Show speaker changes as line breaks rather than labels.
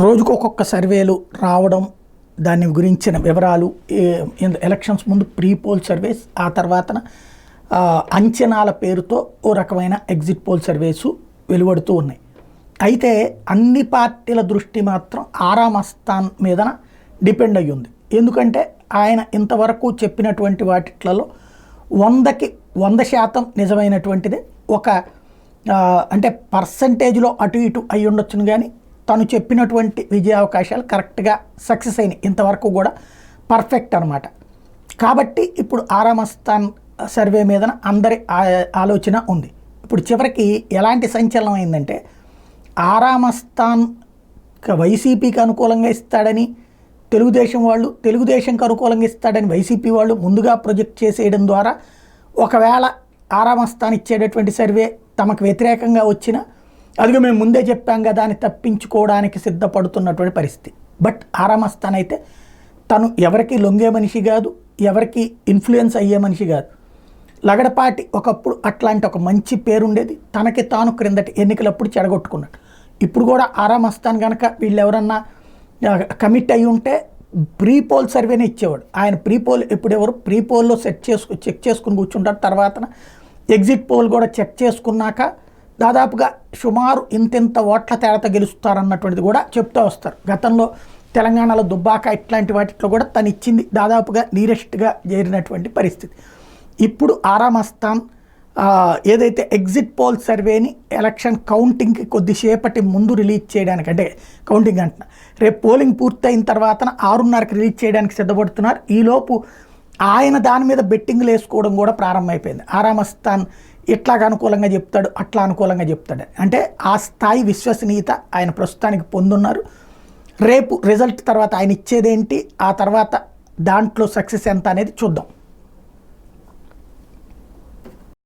రోజుకు ఒక్కొక్క సర్వేలు రావడం, దాని గురించిన వివరాలు, ఎలక్షన్స్ ముందు ప్రీ పోల్ సర్వేస్, ఆ తర్వాతన అంచనాల పేరుతో ఓ రకమైన ఎగ్జిట్ పోల్ సర్వేసు వెలువడుతూ ఉన్నాయి. అయితే అన్ని పార్టీల దృష్టి మాత్రం ఆరామ్ అస్థాన్ మీదన డిపెండ్ అయ్యి ఉంది. ఎందుకంటే ఆయన ఇంతవరకు చెప్పినటువంటి వాటిలలో 100కి 100% నిజమైనటువంటిది. ఒక అంటే పర్సంటేజ్లో అటు ఇటు అయి ఉండొచ్చును, కానీ తను చెప్పినటువంటి విజయ అవకాశాలు కరెక్ట్గా సక్సెస్ అయినాయి. ఇంతవరకు కూడా పర్ఫెక్ట్ అనమాట. కాబట్టి ఇప్పుడు ఆరామ్ అస్థాన్ సర్వే మీదన అందరి ఆలోచన ఉంది. ఇప్పుడు చివరికి ఎలాంటి సంచలనం అయిందంటే, ఆరామ్ అస్థాన్ వైసీపీకి అనుకూలంగా ఇస్తాడని తెలుగుదేశం వాళ్ళు, తెలుగుదేశంకి అనుకూలంగా ఇస్తాడని వైసీపీ వాళ్ళు ముందుగా ప్రొజెక్ట్ చేసేయడం ద్వారా ఒకవేళ ఆరామ్ అస్థాన్ ఇచ్చేటటువంటి సర్వే తమకు వ్యతిరేకంగా వచ్చినా అదిగా మేము ముందే చెప్పాం కదా అని తప్పించుకోవడానికి సిద్ధపడుతున్నటువంటి పరిస్థితి. బట్ ఆరామ్ అస్థాన్ అయితే తను ఎవరికి లొంగే మనిషి కాదు, ఎవరికి ఇన్ఫ్లుయెన్స్ అయ్యే మనిషి కాదు. లగడపాటి ఒకప్పుడు అట్లాంటి ఒక మంచి పేరుండేది, తనకి తాను క్రిందటి ఎన్నికలప్పుడు చెడగొట్టుకున్నాడు. ఇప్పుడు కూడా ఆరామ్ అస్థాన్ కనుక వీళ్ళు ఎవరన్నా కమిట్ అయ్యి ఉంటే ప్రీ పోల్ సర్వేనే ఇచ్చేవాడు. ఆయన ప్రీ పోల్ ఎవరు ప్రీ పోల్లో చెక్ చేసుకుని కూర్చుంటారు. తర్వాత ఎగ్జిట్ పోల్ కూడా చెక్ చేసుకున్నాక దాదాపుగా సుమారు ఇంత ఓట్ల తేడాతో గెలుస్తారన్నటువంటిది కూడా చెప్తూ వస్తారు. గతంలో తెలంగాణలో దుబ్బాక ఇట్లాంటి వాటిలో కూడా తను ఇచ్చింది దాదాపుగా నీరెస్ట్గా చేరినటువంటి పరిస్థితి. ఇప్పుడు ఆరామ్ అస్థాన్ ఏదైతే ఎగ్జిట్ పోల్ సర్వేని ఎలక్షన్ కౌంటింగ్కి కొద్దిసేపటి ముందు రిలీజ్ చేయడానికి, అంటే కౌంటింగ్ అంటున్నా, రేపు పోలింగ్ పూర్తయిన తర్వాత 6:30కి రిలీజ్ చేయడానికి సిద్ధపడుతున్నారు. ఈలోపు ఆయన దాని మీద బెట్టింగ్లు వేసుకోవడం కూడా ప్రారంభమైపోయింది. ఆరామ్ అస్థాన్ ఇట్లాగ అనుకూలంగా చెప్తాడు, అట్లా అనుకూలంగా చెప్తాడు. అంటే ఆ స్థాయి విశ్వసనీయత ఆయన ప్రస్తుతానికి పొందున్నారు. రేపు రిజల్ట్ తర్వాత ఆయన ఇచ్చేదేంటి, ఆ తర్వాత దాంట్లో సక్సెస్ ఎంత అనేది చూద్దాం.